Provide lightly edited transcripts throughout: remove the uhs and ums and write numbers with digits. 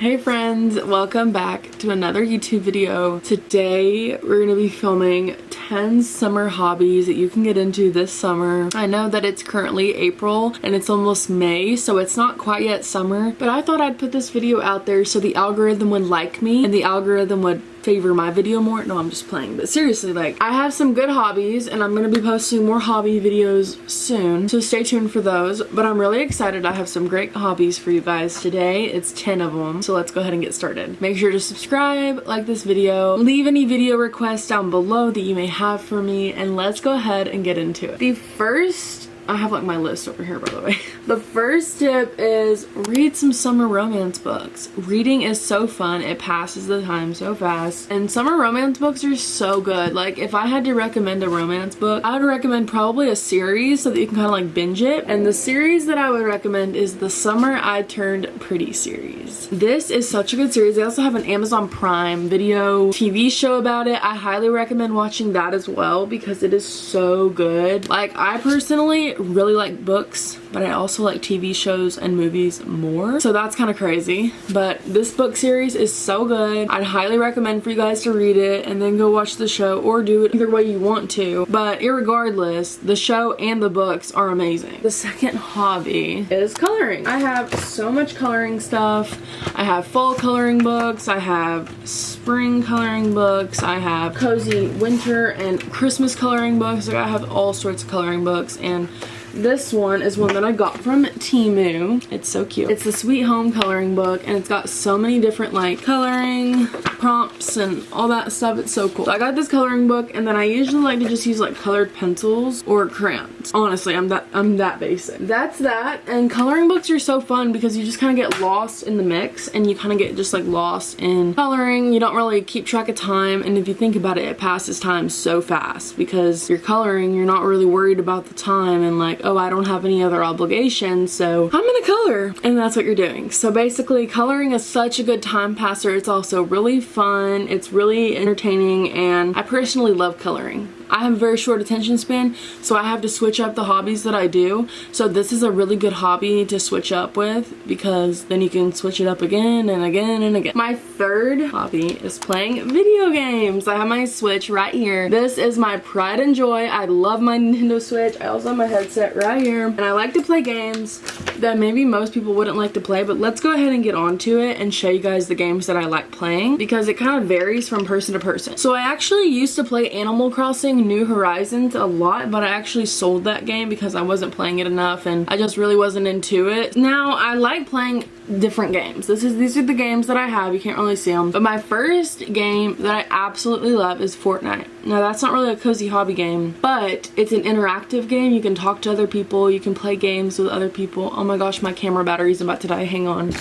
Hey friends, welcome back to another YouTube video. Today we're going to be filming 10 summer hobbies that you can get into this summer. I know that it's currently April and it's almost May, so it's not quite yet summer, but I thought I'd put this video out there so the algorithm would like me and the algorithm would favor my video more. No, I'm just playing, but seriously, like, I have some good hobbies and I'm gonna be posting more hobby videos soon, so stay tuned for those. But I'm really excited. I have some great hobbies for you guys today. It's 10 of them, so let's go ahead and get started. Make sure to subscribe, like this video, leave any video requests down below that you may have for me, and let's go ahead and get into it. The first, I have like my list over here, by the way. The first tip is read some summer romance books. Reading is so fun. It passes the time so fast. And summer romance books are so good. Like, if I had to recommend a romance book, I would recommend probably a series so that you can kind of like binge it. And the series that I would recommend is the Summer I Turned Pretty series. This is such a good series. They also have an Amazon Prime Video TV show about it. I highly recommend watching that as well because it is so good. Like, I personally really like books, but I also like TV shows and movies more, so that's kind of crazy. But this book series is so good. I'd highly recommend for you guys to read it and then go watch the show, or do it either way you want to, but irregardless, the show and the books are amazing. The second hobby is coloring. I have so much coloring stuff. I have fall coloring books, I have spring coloring books, I have cozy winter and Christmas coloring books. Like, I have all sorts of coloring books, and this one is one that I got from Temu. It's so cute. It's the Sweet Home coloring book, and it's got so many different like coloring prompts and all that stuff. It's so cool. So I got this coloring book, and then I usually like to just use like colored pencils or crayons. Honestly, I'm that basic. That's that. And coloring books are so fun because you just kind of get lost in the mix, and you kind of get just like lost in coloring. You don't really keep track of time, and if you think about it, it passes time so fast because you're coloring. You're not really worried about the time and like, oh, I don't have any other obligations, so I'm gonna color. And that's what you're doing. So basically, coloring is such a good time passer. It's also really fun. It's really entertaining, and I personally love coloring. I have a very short attention span, so I have to switch up the hobbies that I do. So this is a really good hobby to switch up with because then you can switch it up again and again and again. My third hobby is playing video games. I have my Switch right here. This is my pride and joy. I love my Nintendo Switch. I also have my headset right here, and I like to play games that maybe most people wouldn't like to play, but let's go ahead and get onto it and show you guys the games that I like playing because it kind of varies from person to person. So I actually used to play Animal Crossing New Horizons a lot, but I actually sold that game because I wasn't playing it enough and I just really wasn't into it. Now I like playing different games. These are the games that I have. You can't really see them, but my first game that I absolutely love is Fortnite. Now that's not really a cozy hobby game, but it's an interactive game. You can talk to other people, you can play games with other people. Oh my gosh, my camera battery's about to die. Hang on.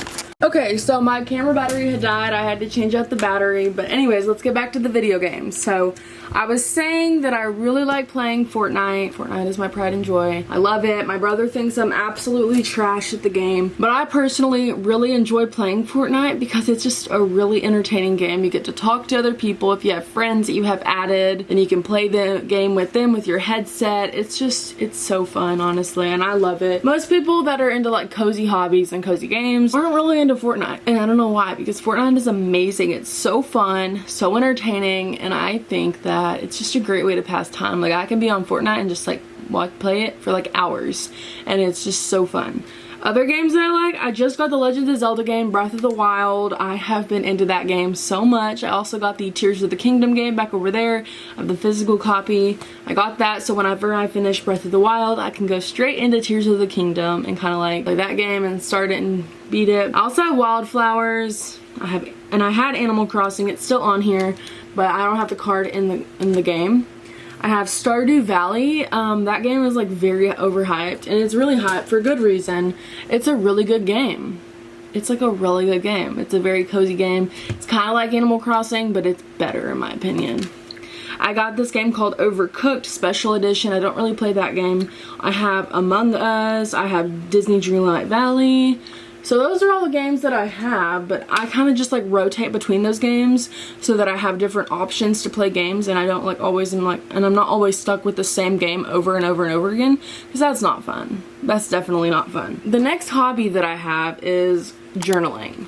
Okay, so my camera battery had died. I had to change out the battery, but anyways, let's get back to the video games. So I was saying that I really like playing Fortnite. Fortnite is my pride and joy. I love it. My brother thinks I'm absolutely trash at the game, but I personally really enjoy playing Fortnite because it's just a really entertaining game. You get to talk to other people. If you have friends that you have added, then you can play the game with them with your headset. It's so fun, honestly, and I love it. Most people that are into like cozy hobbies and cozy games aren't really into Fortnite, and I don't know why, because Fortnite is amazing. It's so fun, so entertaining, and I think that it's just a great way to pass time. Like, I can be on Fortnite and just like play it for like hours, and it's just so fun. Other games that I like, I just got the Legend of Zelda game, Breath of the Wild. I have been into that game so much. I also got the Tears of the Kingdom game back over there. I have the physical copy. I got that, so whenever I finish Breath of the Wild, I can go straight into Tears of the Kingdom and kind of like play that game and start it and beat it. I also have Wildflowers. I had Animal Crossing. It's still on here, but I don't have the card in the game. I have Stardew Valley. That game is like very overhyped, and it's really hyped for good reason. It's a really good game. It's like a really good game. It's a very cozy game. It's kind of like Animal Crossing, but it's better in my opinion. I got this game called Overcooked Special Edition. I don't really play that game. I have Among Us. I have Disney Dreamlight Valley. So those are all the games that I have, but I kind of just like rotate between those games so that I have different options to play games, and I don't like always and I'm not always stuck with the same game over and over and over again, because that's not fun. That's definitely not fun. The next hobby that I have is journaling.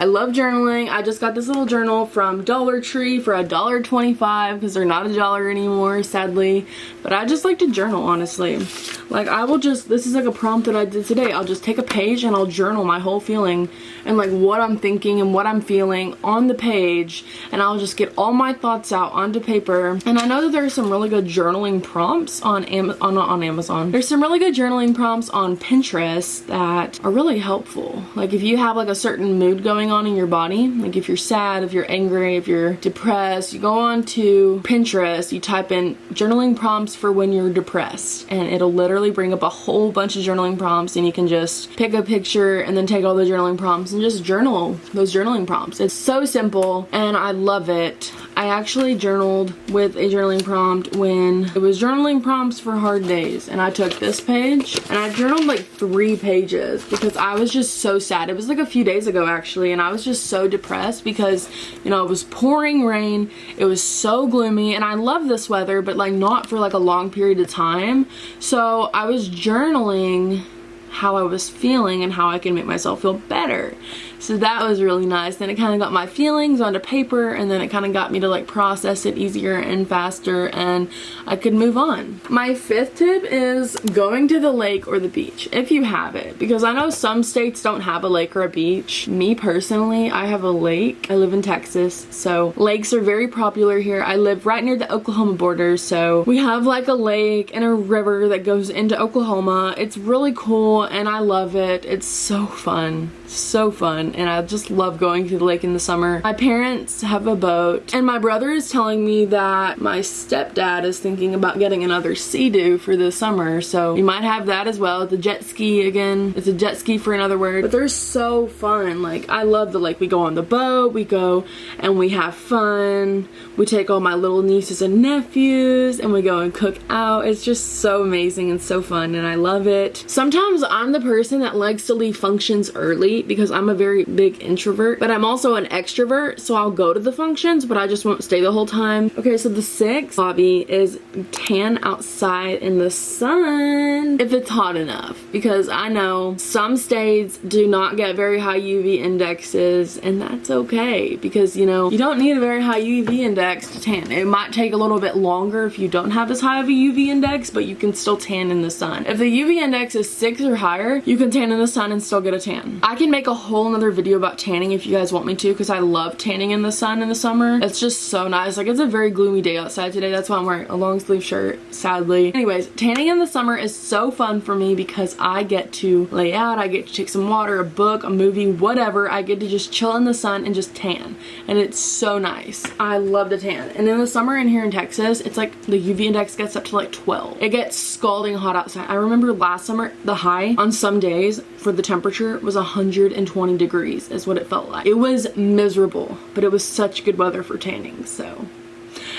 I love journaling. I just got this little journal from Dollar Tree for $1.25 because they're not $1 anymore, sadly. But I just like to journal, honestly. Like, I will just, this is like a prompt that I did today. I'll just take a page and I'll journal my whole feeling and like what I'm thinking and what I'm feeling on the page, and I'll just get all my thoughts out onto paper. And I know that there's some really good journaling prompts on Amazon. There's some really good journaling prompts on Pinterest that are really helpful. Like if you have like a certain mood going on in your body, like if you're sad, if you're angry, if you're depressed, you go on to Pinterest, you type in journaling prompts for when you're depressed, and it'll literally bring up a whole bunch of journaling prompts, and you can just pick a picture and then take all the journaling prompts and just journal those journaling prompts. It's so simple and I love it. I actually journaled with a journaling prompt when it was journaling prompts for hard days, and I took this page and I journaled like 3 pages because I was just so sad. It was like a few days ago actually, and I was just so depressed because, you know, it was pouring rain, it was so gloomy, and I love this weather, but like not for like a long period of time. So I was journaling how I was feeling and how I can make myself feel better. So that was really nice. Then it kind of got my feelings onto paper, and then it kind of got me to like process it easier and faster, and I could move on. My 5th tip is going to the lake or the beach if you have it, because I know some states don't have a lake or a beach. Me personally, I have a lake. I live in Texas, so lakes are very popular here. I live right near the Oklahoma border, so we have like a lake and a river that goes into Oklahoma. It's really cool and I love it. It's so fun. So fun, and I just love going to the lake in the summer. My parents have a boat, and my brother is telling me that my stepdad is thinking about getting another Sea-Doo for the summer, so we might have that as well. The jet ski again. It's a jet ski for another word, but they're so fun. Like, I love the lake. We go on the boat, we go and we have fun. We take all my little nieces and nephews and we go and cook out. It's just so amazing and so fun, and I love it. Sometimes I'm the person that likes to leave functions early because I'm a very big introvert, but I'm also an extrovert, so I'll go to the functions, but I just won't stay the whole time. Okay, so the 6th hobby is tan outside in the sun if it's hot enough, because I know some states do not get very high UV indexes, and that's okay, because you know, you don't need a very high UV index to tan. It might take a little bit longer if you don't have as high of a UV index, but you can still tan in the sun. If the UV index is 6 or higher, you can tan in the sun and still get a tan. I can make a whole nother video about tanning if you guys want me to, because I love tanning in the sun in the summer. It's just so nice. Like, it's a very gloomy day outside today. That's why I'm wearing a long sleeve shirt, sadly. Anyways, tanning in the summer is so fun for me because I get to lay out, I get to take some water, a book, a movie, whatever. I get to just chill in the sun and just tan, and it's so nice. I love to tan. And in the summer in here in Texas, it's like the UV index gets up to like 12. It gets scalding hot outside. I remember last summer, the high on some days for the temperature was 120 degrees is what it felt like. It was miserable, but it was such good weather for tanning, so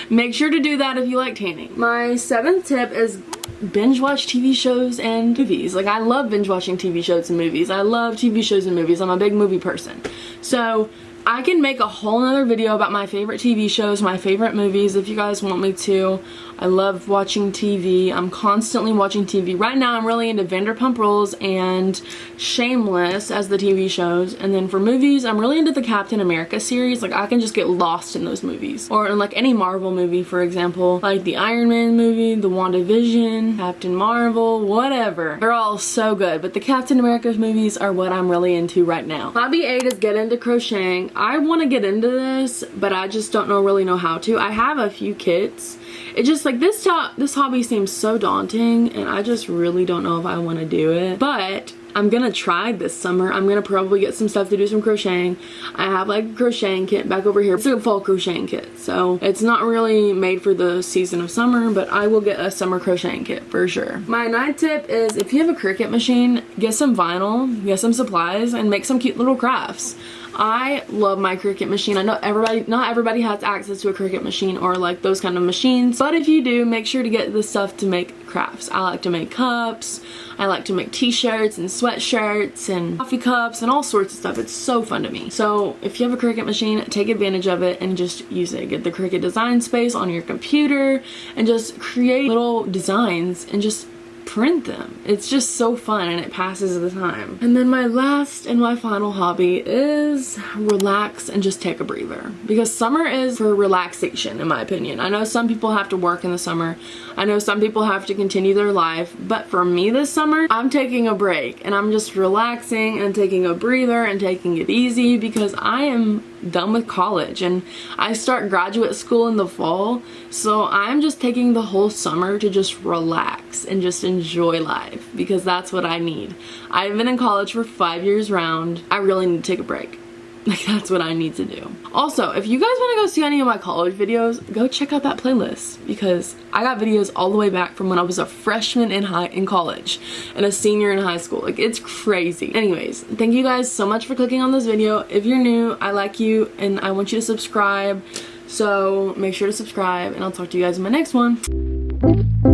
make sure to do that if you like tanning. My 7th tip is binge watch TV shows and movies. Like, I love binge watching TV shows and movies. I love TV shows and movies. I'm a big movie person. So I can make a whole nother video about my favorite TV shows, my favorite movies if you guys want me to. I love watching TV. I'm constantly watching TV. Right now I'm really into Vanderpump Rules and Shameless as the TV shows. And then for movies, I'm really into the Captain America series. Like, I can just get lost in those movies. Or in like any Marvel movie, for example. Like the Iron Man movie, the WandaVision, Captain Marvel, whatever. They're all so good. But the Captain America movies are what I'm really into right now. Hobby 8 is get into crocheting. I want to get into this, but I just don't really know how to. I have a few kits. It just like this hobby seems so daunting, and I just really don't know if I want to do it. But I'm gonna try this summer. I'm gonna probably get some stuff to do some crocheting. I have like a crocheting kit back over here. It's a fall crocheting kit, so it's not really made for the season of summer, but I will get a summer crocheting kit for sure. My 9th tip is if you have a Cricut machine, get some vinyl, get some supplies, and make some cute little crafts. I love my Cricut machine. I know not everybody has access to a Cricut machine or like those kind of machines, but if you do, make sure to get the stuff to make crafts. I like to make cups, I like to make t-shirts and sweatshirts and coffee cups and all sorts of stuff. It's so fun to me. So if you have a Cricut machine, take advantage of it and just use it. Get the Cricut design space on your computer and just create little designs and just print them. It's just so fun and it passes the time. And then my last and my final hobby is relax and just take a breather, because summer is for relaxation in my opinion. I know some people have to work in the summer. I know some people have to continue their life, but for me this summer, I'm taking a break and I'm just relaxing and taking a breather and taking it easy, because I am done with college and I start graduate school in the fall. So I'm just taking the whole summer to just relax and just enjoy life, because that's what I need. I've been in college for 5 years round. I really need to take a break. Like, that's what I need to do. Also, if you guys want to go see any of my college videos, go check out that playlist, because I got videos all the way back from when I was a freshman in college and a senior in high school. Like, it's crazy. Anyways, thank you guys so much for clicking on this video. If you're new, I like you and I want you to subscribe. So make sure to subscribe and I'll talk to you guys in my next one.